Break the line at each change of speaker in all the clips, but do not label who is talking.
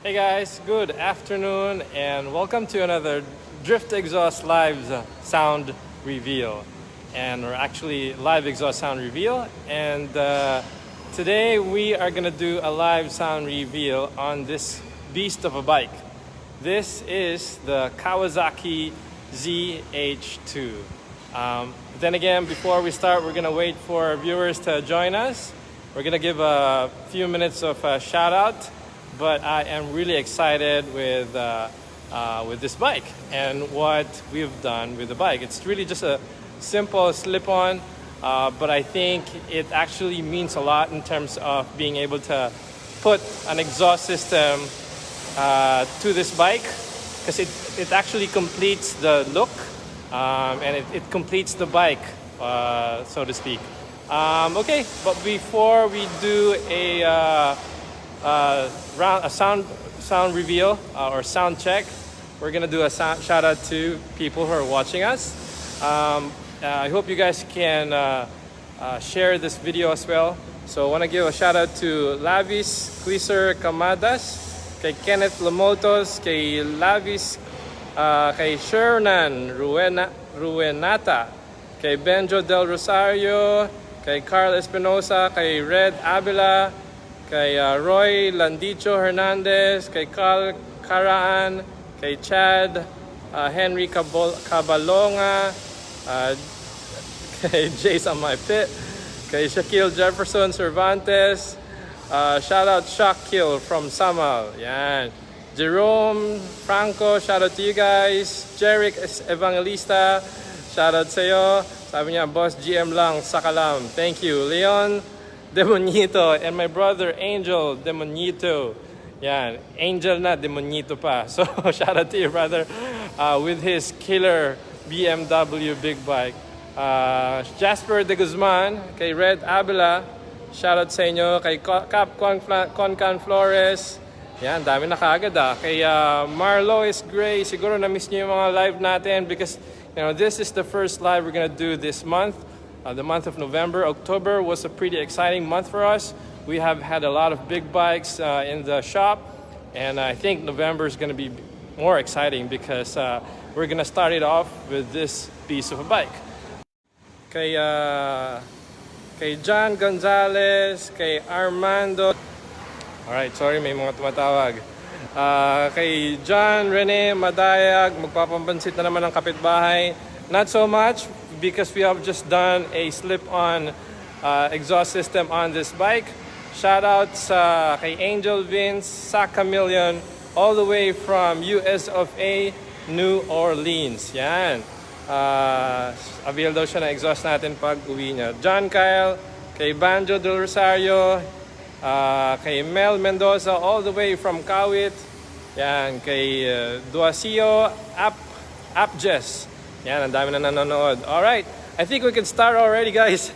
Hey guys, good afternoon and welcome to another Drift Exhaust Live sound reveal. And we're actually live exhaust sound reveal. And today we are gonna do a live sound reveal on this beast of a bike. This is the Kawasaki Z H2. Then again, before we start, we're gonna wait for our viewers to join us. We're gonna give a few minutes of a shout out. But I am really excited with this bike and what we've done with the bike. It's really just a simple slip-on, but I think it actually means a lot in terms of being able to put an exhaust system to this bike, because it actually completes the look and it completes the bike, so to speak. Okay, but before we do a sound reveal or sound check, we're gonna do a shout out to people who are watching us. I hope you guys can share this video as well. So I want to give a shout out to Lavis Quiser Camadas, kay Kenneth Lamotos, kay Lavis, kay Shernan Ruenata, kay Benjo Del Rosario, kay Carl Espinosa, kay Red Abela, kay Roy Landicho Hernandez, kay Carl Caraan, kay Chad, Henry Cabalonga, kay Jace on my pit, kay Shaquille Jefferson Cervantes, shout out Shaquille from Samal, yan. Jerome Franco, shout out to you guys. Jeric Evangelista, shout out sa'yo. Sabi niya, Boss GM lang, sakalam. Thank you. Leon Demonito and my brother Angel Demonito. Yeah, Angel na, Demonito pa. So shout out to you, brother, with his killer BMW big bike. Jasper De Guzman, kay Red Abela, shout out sa inyo. Kay Cap Concan Flores, yan, dami na kaagad Kay Marlois Gray, siguro na-miss niyo yung mga live natin because this is the first live we're gonna do this month. The month of November. October was a pretty exciting month for us. We have had a lot of big bikes in the shop, and I think November is going to be more exciting because we're going to start it off with this piece of a bike. Kay John Gonzalez, kay Armando. Alright, sorry, may mga tumatawag. Kay John Rene Madayag, magpapambansit na naman ng kapitbahay. Not so much, because we have just done a slip-on exhaust system on this bike. Shout out sa kay Angel Vince, Saka Million, all the way from US of A, New Orleans. Yan. Avail daw siya na exhaust natin pag uwi niya. John Kyle, kay Banjo Del Rosario, kay Mel Mendoza, all the way from Kawit. Yan. Kay Duasio Apjes. Yan, ang dami na nanonood. Alright, I think we can start already, guys.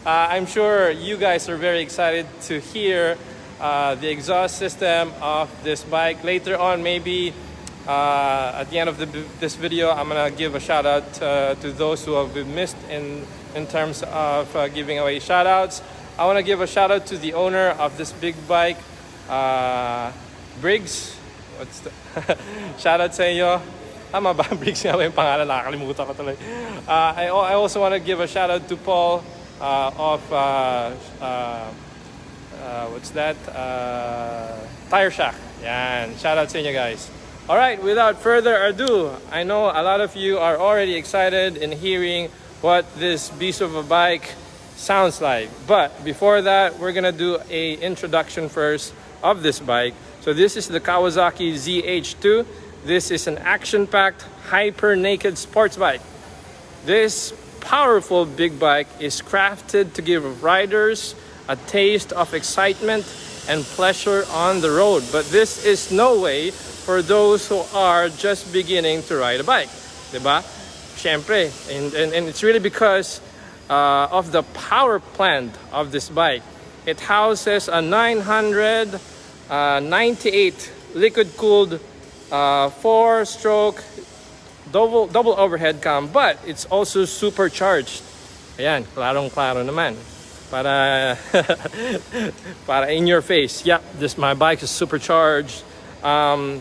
I'm sure you guys are very excited to hear the exhaust system of this bike. Later on, maybe at the end of this video, I'm gonna give a shout out to those who have been missed in terms of giving away shout outs. I want to give a shout out to the owner of this big bike, Briggs. Shout out sa iyo. Tama ba? Briggs nga ba yung pangalan? Nakakalimutan ko tuloy. I also want to give a shout out to Paul of what's that? Tire Shack. Yan. Shout out sa inyo, guys. Alright, without further ado, I know a lot of you are already excited in hearing what this beast of a bike sounds like. But before that, we're gonna do a introduction first of this bike. So this is the Kawasaki Z H2. This is an action-packed, hyper-naked sports bike. This powerful big bike is crafted to give riders a taste of excitement and pleasure on the road. But this is no way for those who are just beginning to ride a bike. Diba? Siyempre. And it's really because of the power plant of this bike. It houses a 998 liquid-cooled 4-stroke double overhead cam, but it's also supercharged. Ayan, klarong-klaro naman. Para, para in your face. Yeah, this my bike is supercharged.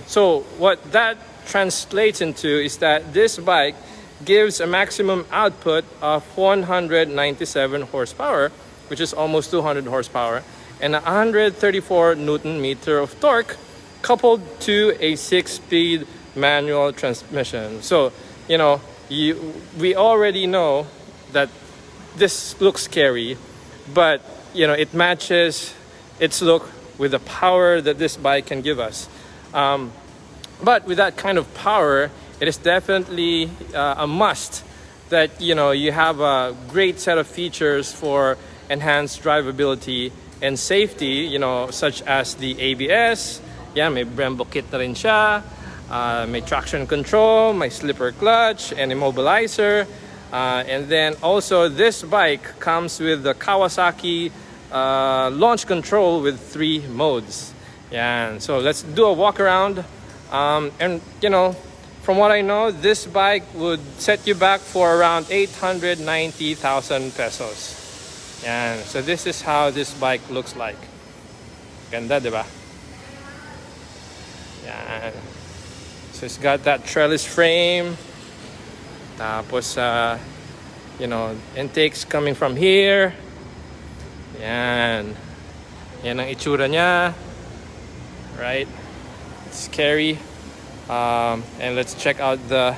So what that translates into is that this bike gives a maximum output of 197 horsepower, which is almost 200 horsepower, and 134 Newton meter of torque, coupled to a 6-speed manual transmission. So, you know, we already know that this looks scary, but you know, it matches its look with the power that this bike can give us. But with that kind of power, it is definitely a must that, you know, you have a great set of features for enhanced drivability and safety, you know, such as the ABS. Yeah, may Brembo kit na rin siya. May traction control, may slipper clutch, and immobilizer. And then also this bike comes with the Kawasaki launch control with 3 modes. Yeah, so let's do a walk around. And you know, from what I know, this bike would set you back for around 890,000 pesos. Yeah, so this is how this bike looks like. Ganda, diba? Yeah. So it's got that trellis frame. Tapos, you know, intakes coming from here. Yan. Yan ang itsura niya. Right? It's scary. And let's check out the...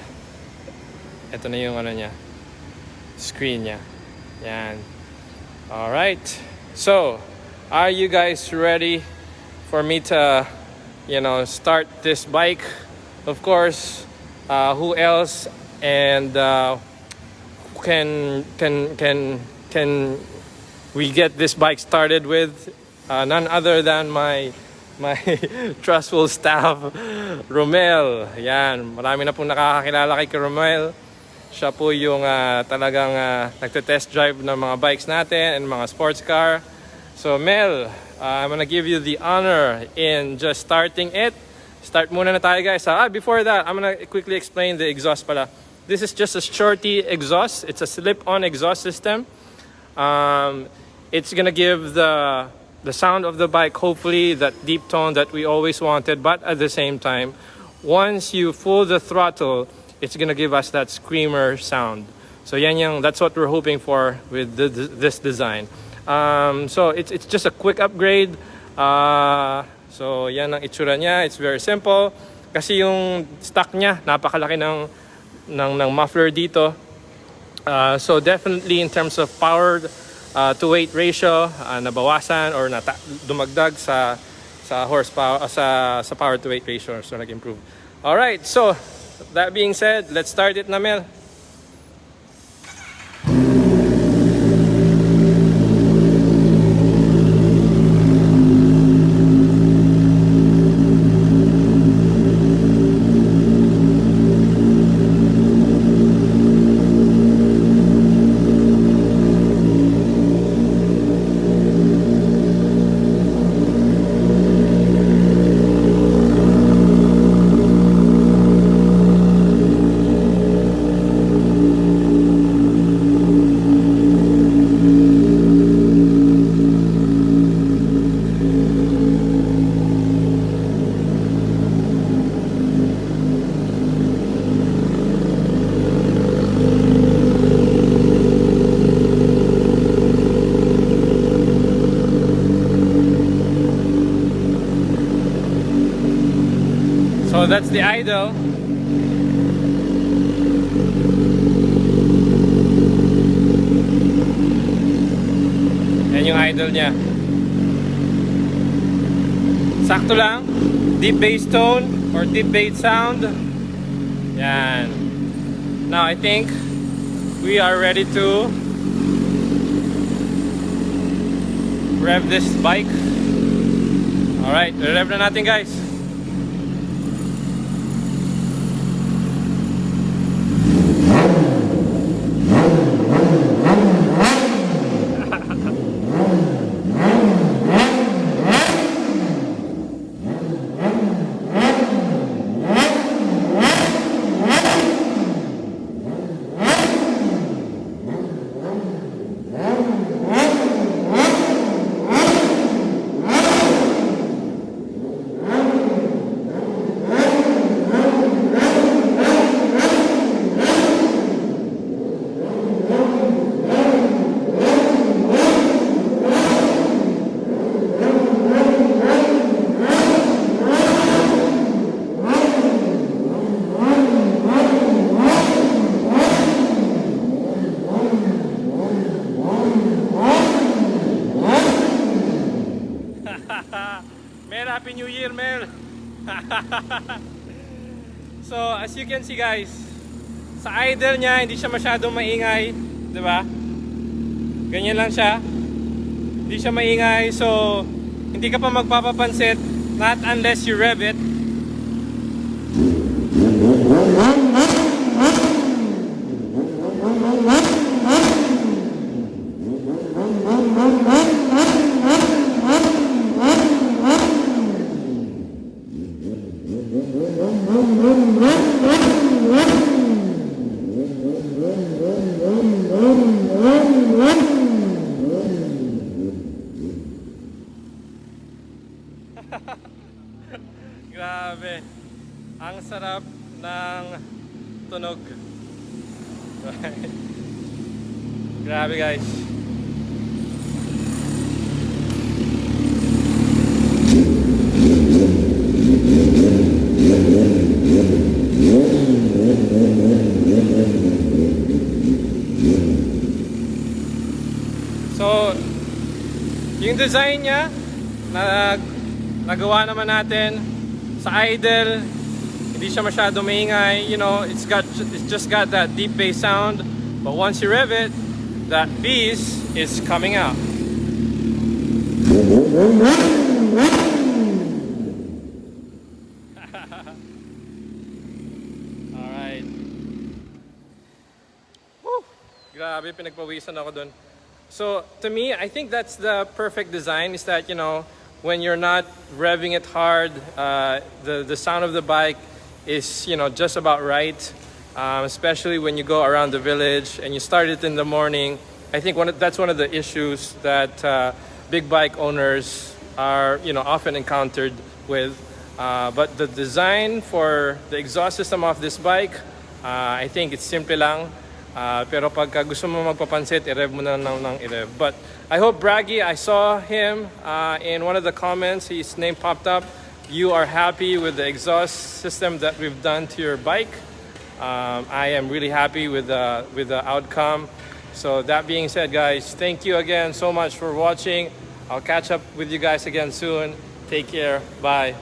Ito na yung ano niya. Screen niya. Yan. Alright. So, are you guys ready for me to, you know, start this bike? Of course, who else and can we get this bike started with? None other than my trustful staff, Romel. Yan, marami na pong nakakakilala kay Romel. Siya po yung talagang nagte-test drive ng mga bikes natin and mga sports car. So Mel, I'm gonna give you the honor in just starting it. Start muna na tayo, guys. Before that, I'm gonna quickly explain the exhaust pala. This is just a shorty exhaust. It's a slip-on exhaust system. It's gonna give the sound of the bike, hopefully that deep tone that we always wanted, but at the same time, once you pull the throttle, it's gonna give us that screamer sound. So that's what we're hoping for with this design. So it's just a quick upgrade. So yan ang itsura niya. It's very simple. Kasi yung stock niya, napakalaki ng muffler dito. So definitely in terms of power to weight ratio, nabawasan or dumagdag sa horsepower, sa power to weight ratio, so nag-improve. All right, so that being said, let's start it na, Mel. So that's the idle. Yan yung idle niya. Sakto lang. Deep bass tone or deep bass sound. Yan. Now I think we are ready to rev this bike. Alright, rev na natin, guys. Mel, Happy New Year, Mel! So, as you can see guys, sa idle niya, hindi siya masyadong maingay. Diba? Ganyan lang siya. Hindi siya maingay. So, hindi ka pa magpapapansit. Not unless you rev it. Grabe. Ang sarap ng tunog. Grabe guys. So, yung design niya nagawa naman natin sa idle. Hindi siya masyado maingay, you know, it's just got that deep bass sound, but once you rev it, that bass is coming out. Alright. Woo! Grabe, pinagpawisan ako dun. So, to me, I think that's the perfect design, is that, you know, when you're not revving it hard, the sound of the bike is, you know, just about right. Especially when you go around the village and you start it in the morning. I think that's one of the issues that big bike owners are, you know, often encountered with. But the design for the exhaust system of this bike, I think it's simple lang. Pero pagka gusto mo magpapansit, i-rev mo na lang ng i-rev. But I hope Braggy, I saw him in one of the comments, his name popped up. You are happy with the exhaust system that we've done to your bike. I am really happy with the outcome. So that being said, guys, thank you again so much for watching. I'll catch up with you guys again soon. Take care. Bye.